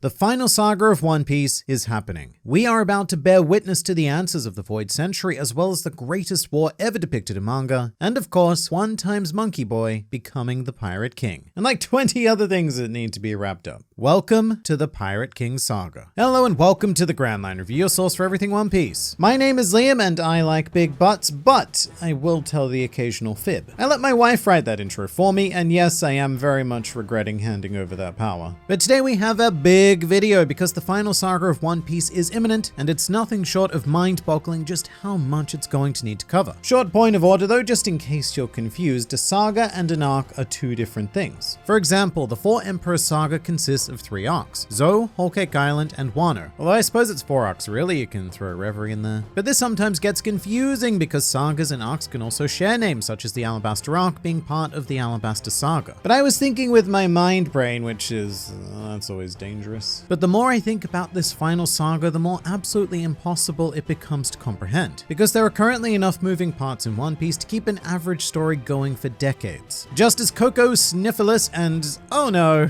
The final saga of One Piece is happening. We are about to bear witness to the answers of the Void Century, as well as the greatest war ever depicted in manga, and of course, one times Monkey Boy becoming the Pirate King, and like 20 other things that need to be wrapped up. Welcome to the Pirate King Saga. Hello and welcome to the Grand Line Review, your source for everything One Piece. My name is Liam and I like big butts, but I will tell the occasional fib. I let my wife write that intro for me, and yes, I am very much regretting handing over that power. But today we have a big video because the final saga of One Piece is imminent, and it's nothing short of mind-boggling just how much it's going to need to cover. Short point of order though, just in case you're confused, a saga and an arc are two different things. For example, the Four Emperors saga consists of 3 arcs: Zou, Whole Cake Island, and Wano. Although I suppose it's 4 arcs really, you can throw Reverie in there. But this sometimes gets confusing because sagas and arcs can also share names, such as the Alabasta arc being part of the Alabasta saga. But I was thinking with my mind brain, which is, that's always dangerous. But the more I think about this final saga, the more absolutely impossible it becomes to comprehend, because there are currently enough moving parts in One Piece to keep an average story going for decades. Just as Coco Sniffless and, oh no,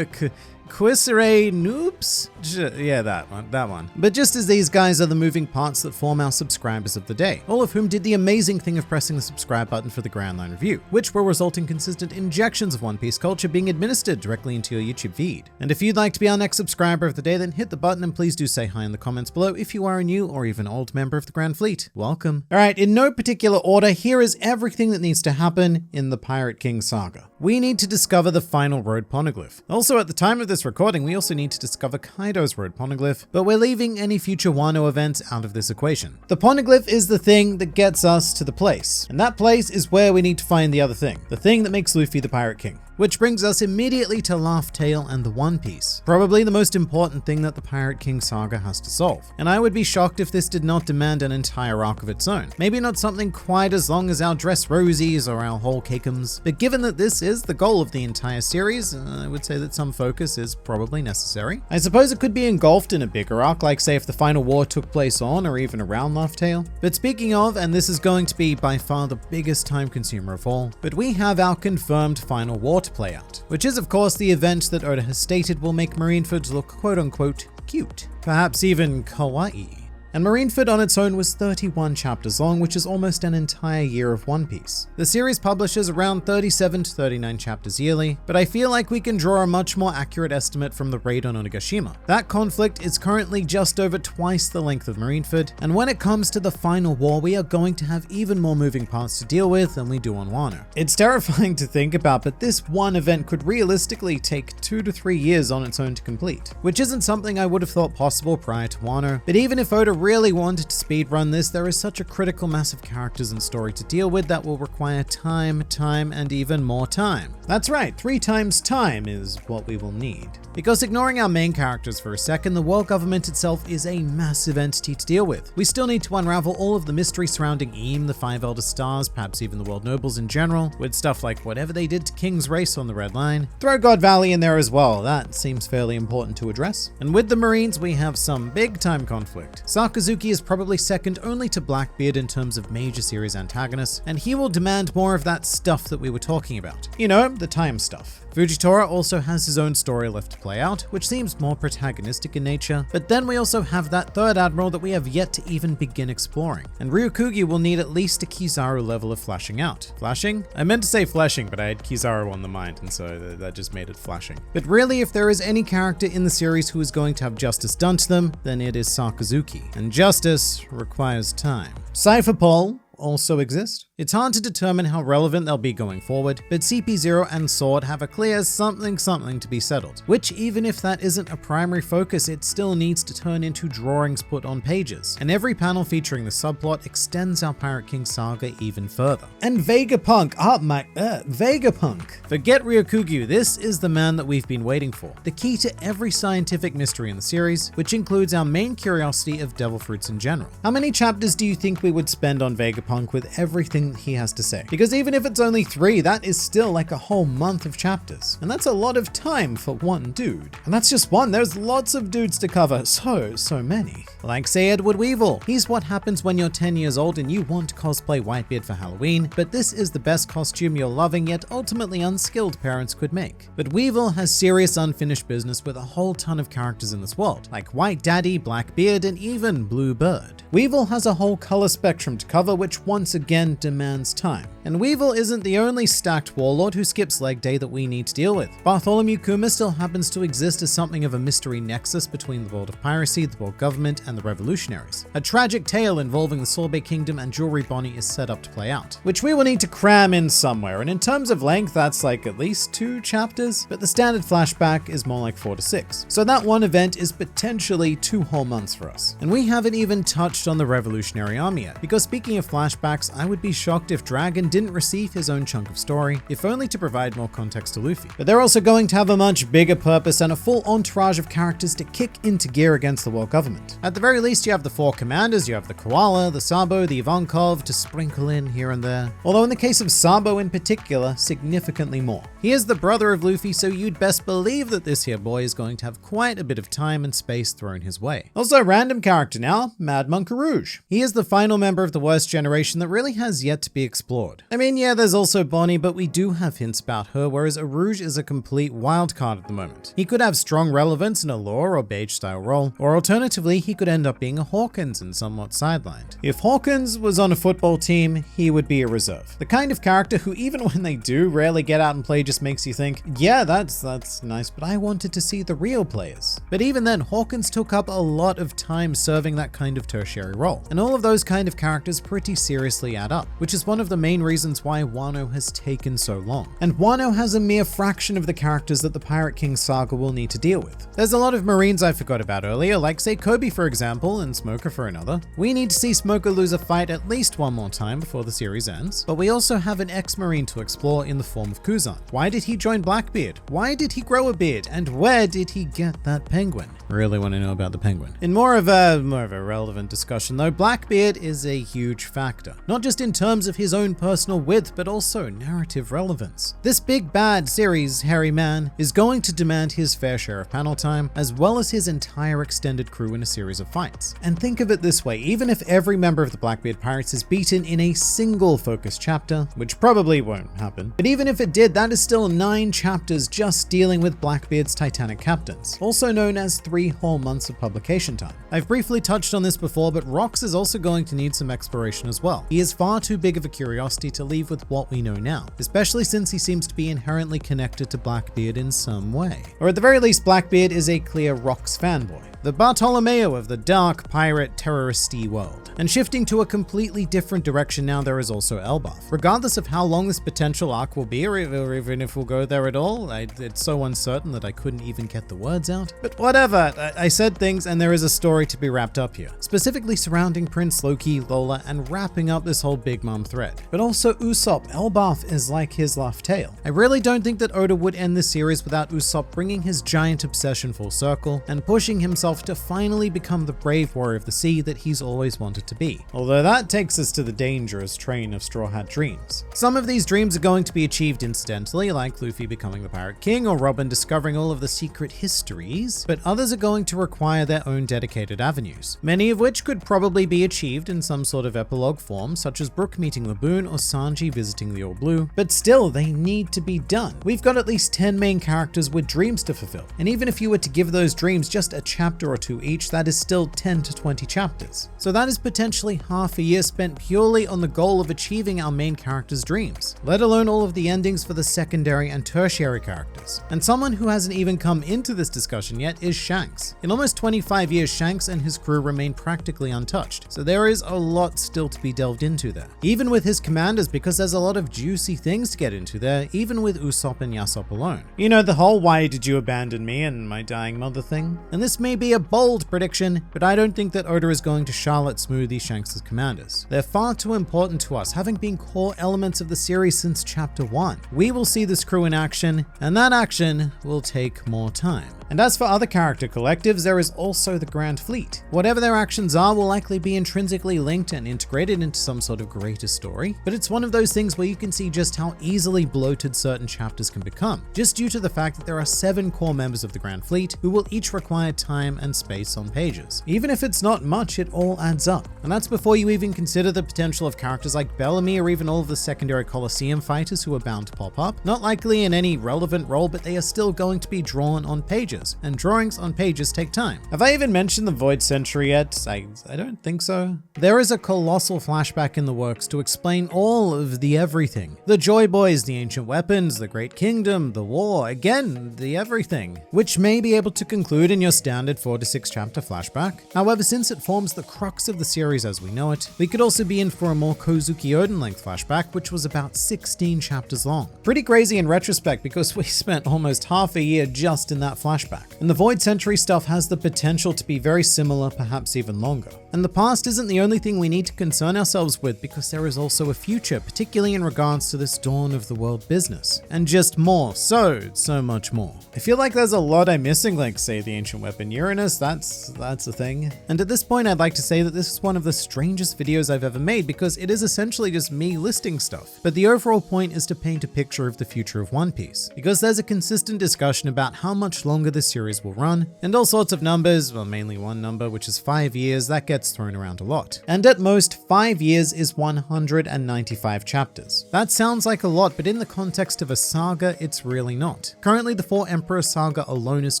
Quisere Noobs? Yeah, that one. But just as these guys are the moving parts that form our subscribers of the day, all of whom did the amazing thing of pressing the subscribe button for the Grand Line Review, which will result in consistent injections of One Piece culture being administered directly into your YouTube feed. And if you'd like to be our next subscriber of the day, then hit the button and please do say hi in the comments below if you are a new or even old member of the Grand Fleet. Welcome. Alright, in no particular order, here is everything that needs to happen in the Pirate King saga. We need to discover the final road poneglyph. Also, at the time of this recording, we also need to discover Kaido's road poneglyph, but we're leaving any future Wano events out of this equation. The poneglyph is the thing that gets us to the place, and that place is where we need to find the other thing, the thing that makes Luffy the Pirate King. Which brings us immediately to Laugh Tale and the One Piece. Probably the most important thing that the Pirate King saga has to solve. And I would be shocked if this did not demand an entire arc of its own. Maybe not something quite as long as our Dress Rosies or our Whole Cakeums, but given that this is the goal of the entire series, I would say that some focus is probably necessary. I suppose it could be engulfed in a bigger arc, like say if the final war took place on or even around Laugh Tale. But speaking of, and this is going to be by far the biggest time consumer of all, but we have our confirmed final war to play out, which is of course the event that Oda has stated will make Marineford look quote-unquote cute, perhaps even kawaii. And Marineford on its own was 31 chapters long, which is almost an entire year of One Piece. The series publishes around 37 to 39 chapters yearly, but I feel like we can draw a much more accurate estimate from the raid on Onigashima. That conflict is currently just over twice the length of Marineford, and when it comes to the final war, we are going to have even more moving parts to deal with than we do on Wano. It's terrifying to think about, but this one event could realistically take 2 to 3 years on its own to complete, which isn't something I would have thought possible prior to Wano. But even if Oda really wanted to speedrun this, there is such a critical mass of characters and story to deal with that will require time, and even more time. That's right, 3 times time is what we will need. Because ignoring our main characters for a second, the world government itself is a massive entity to deal with. We still need to unravel all of the mystery surrounding Eam, the 5 Elder Stars, perhaps even the world nobles in general, with stuff like whatever they did to King's Race on the Red Line. Throw God Valley in there as well, that seems fairly important to address. And with the Marines, we have some big time conflict. Sakazuki is probably second only to Blackbeard in terms of major series antagonists, and he will demand more of that stuff that we were talking about. You know, the time stuff. Fujitora also has his own story left to play out, which seems more protagonistic in nature, but then we also have that third admiral that we have yet to even begin exploring. And Ryukugi will need at least a Kizaru level of flashing out. Flashing? I meant to say fleshing, but I had Kizaru on the mind, and so that just made it flashing. But really, if there is any character in the series who is going to have justice done to them, then it is Sakazuki. And justice requires time. Cypher Paul also exist. It's hard to determine how relevant they'll be going forward, but CP0 and Sword have a clear something to be settled, which even if that isn't a primary focus, it still needs to turn into drawings put on pages. And every panel featuring the subplot extends our Pirate King saga even further. And Vegapunk, Vegapunk! Forget Ryokugyu, this is the man that we've been waiting for. The key to every scientific mystery in the series, which includes our main curiosity of devil fruits in general. How many chapters do you think we would spend on Vegapunk Vegapunk with everything he has to say. Because even if it's only 3, that is still like a whole month of chapters. And that's a lot of time for one dude. And that's just one, there's lots of dudes to cover, so many. Like say Edward Weevil, he's what happens when you're 10 years old and you want to cosplay Whitebeard for Halloween, but this is the best costume your loving yet ultimately unskilled parents could make. But Weevil has serious unfinished business with a whole ton of characters in this world, like White Daddy, Blackbeard, and even Blue Bird. Weevil has a whole color spectrum to cover, which once again demands time. And Weevil isn't the only stacked warlord who skips leg day that we need to deal with. Bartholomew Kumar still happens to exist as something of a mystery nexus between the world of piracy, the world government, and the revolutionaries. A tragic tale involving the Sorbet Kingdom and Jewelry Bonnie is set up to play out, which we will need to cram in somewhere, and in terms of length, that's like at least 2 chapters, but the standard flashback is more like 4 to 6. So that one event is potentially 2 whole months for us. And we haven't even touched on the Revolutionary Army yet, because speaking of flashbacks, I would be shocked if Dragon didn't receive his own chunk of story, if only to provide more context to Luffy. But they're also going to have a much bigger purpose and a full entourage of characters to kick into gear against the world government. At the very least, you have the 4 commanders, you have the Koala, the Sabo, the Ivankov to sprinkle in here and there. Although in the case of Sabo in particular, significantly more. He is the brother of Luffy, so you'd best believe that this here boy is going to have quite a bit of time and space thrown his way. Also, random character now, Mad Monker Rouge. He is the final member of the worst generation that really has yet to be explored. I mean, yeah, there's also Bonnie, but we do have hints about her, whereas Rouge is a complete wild card at the moment. He could have strong relevance in a lore or beige style role, or alternatively, he could end up being a Hawkins and somewhat sidelined. If Hawkins was on a football team, he would be a reserve. The kind of character who, even when they do rarely get out and play, just makes you think, yeah, that's nice, but I wanted to see the real players. But even then, Hawkins took up a lot of time serving that kind of tertiary role. And all of those kind of characters pretty seriously add up, which is one of the main reasons why Wano has taken so long. And Wano has a mere fraction of the characters that the Pirate King saga will need to deal with. There's a lot of Marines I forgot about earlier, like say Kobe for example, and Smoker for another. We need to see Smoker lose a fight at least one more time before the series ends, but we also have an ex-Marine to explore in the form of Kuzan. Why did he join Blackbeard? Why did he grow a beard? And where did he get that penguin? Really want to know about the penguin. In more of a relevant discussion though, Blackbeard is a huge factor. Not just in terms of his own personal width, but also narrative relevance. This big bad series hairy man is going to demand his fair share of panel time, as well as his entire extended crew in a series of fights. And think of it this way, even if every member of the Blackbeard Pirates is beaten in a single focused chapter, which probably won't happen, but even if it did, that is still 9 chapters just dealing with Blackbeard's Titanic captains, also known as 3 whole months of publication time. I've briefly touched on this before, but Rox is also going to need some exploration as well. He is far too big of a curiosity to leave with what we know now, especially since he seems to be inherently connected to Blackbeard in some way. Or at the very least, Blackbeard is a clear Rox fanboy, the Bartholomew of the dark, pirate, terrorist-y world. And shifting to a completely different direction now, there is also Elbaf. Regardless of how long this potential arc will be, or even if we'll go there at all, it's so uncertain that I couldn't even get the words out. But whatever, I said things and there is a story to be wrapped up here, specifically surrounding Prince Loki, Lola, and wrapping up this whole Big Mom thread. But also Usopp, Elbaf is like his laugh tale. I really don't think that Oda would end this series without Usopp bringing his giant obsession full circle and pushing himself to finally become the brave warrior of the sea that he's always wanted to be. Although that takes us to the dangerous train of Straw Hat dreams. Some of these dreams are going to be achieved incidentally, like Luffy becoming the Pirate King or Robin discovering all of the secret histories, but others are going to require their own dedicated avenues, many of which could probably be achieved in some sort of epilogue form, such as Brook meeting Laboon or Sanji visiting the All Blue, but still they need to be done. We've got at least 10 main characters with dreams to fulfill, and even if you were to give those dreams just a chapter or 2 each, that is still 10 to 20 chapters. So that is potentially half a year spent purely on the goal of achieving our main characters' dreams, let alone all of the endings for the secondary and tertiary characters. And someone who hasn't even come into this discussion yet is Shanks. In almost 25 years, Shanks and his crew remain practically untouched, so there is a lot still to be delved into there. Even with his commanders, because there's a lot of juicy things to get into there, even with Usopp and Yasopp alone. You know, the whole why did you abandon me and my dying mother thing? And this may be a bold prediction, but I don't think that Oda is going to Charlotte smoothie Shanks' commanders. They're far too important to us, having been core elements of the series since chapter 1. We will see this crew in action, and that action will take more time. And as for other character collectives, there is also the Grand Fleet. Whatever their actions are will likely be intrinsically linked and integrated into some sort of greater story, but it's one of those things where you can see just how easily bloated certain chapters can become, just due to the fact that there are 7 core members of the Grand Fleet who will each require time and space on pages. Even if it's not much, it all adds up. And that's before you even consider the potential of characters like Bellamy or even all of the secondary Colosseum fighters who are bound to pop up. Not likely in any relevant role, but they are still going to be drawn on pages, and drawings on pages take time. Have I even mentioned the Void Century yet? I don't think so. There is a colossal flashback in the works to explain all of the everything. The Joy Boys, the ancient weapons, the Great Kingdom, the war, again, the everything, which may be able to conclude in your standard 4 to 6 chapter flashback. However, since it forms the crux of the series as we know it, we could also be in for a more Kozuki Oden length flashback, which was about 16 chapters long. Pretty crazy in retrospect because we spent almost half a year just in that flashback. And the Void Century stuff has the potential to be very similar, perhaps even longer. And the past isn't the only thing we need to concern ourselves with, because there is also a future, particularly in regards to this dawn of the world business. And just more, so much more. I feel like there's a lot I'm missing, like say the ancient weapon Uranus, that's a thing. And at this point I'd like to say that this is one of the strangest videos I've ever made, because it is essentially just me listing stuff. But the overall point is to paint a picture of the future of One Piece, because there's a consistent discussion about how much longer this series will run, and all sorts of numbers, well mainly one number, which is 5 years, that gets thrown around a lot. And at most, 5 years is 195 chapters. That sounds like a lot, but in the context of a saga, it's really not. Currently, the Four Emperor saga alone is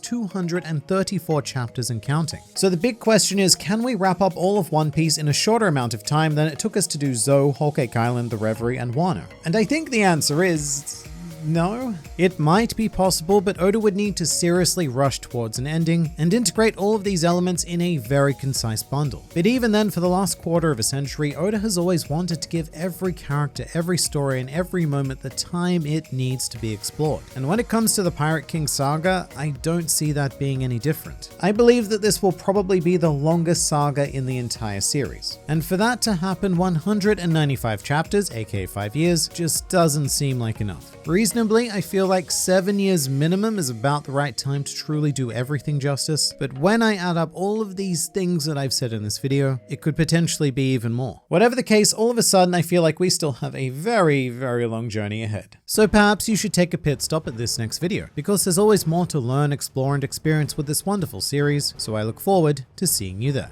234 chapters and counting. So the big question is, can we wrap up all of One Piece in a shorter amount of time than it took us to do Zou, Whole Cake Island, The Reverie, and Wano? And I think the answer is no. It might be possible, but Oda would need to seriously rush towards an ending and integrate all of these elements in a very concise bundle. But even then, for the last quarter of a century, Oda has always wanted to give every character, every story, and every moment the time it needs to be explored. And when it comes to the Pirate King saga, I don't see that being any different. I believe that this will probably be the longest saga in the entire series. And for that to happen, 195 chapters, aka 5 years, just doesn't seem like enough. Reasonably, I feel like 7 years minimum is about the right time to truly do everything justice, but when I add up all of these things that I've said in this video, it could potentially be even more. Whatever the case, all of a sudden I feel like we still have a very, very long journey ahead. So perhaps you should take a pit stop at this next video, because there's always more to learn, explore, and experience with this wonderful series, so I look forward to seeing you there.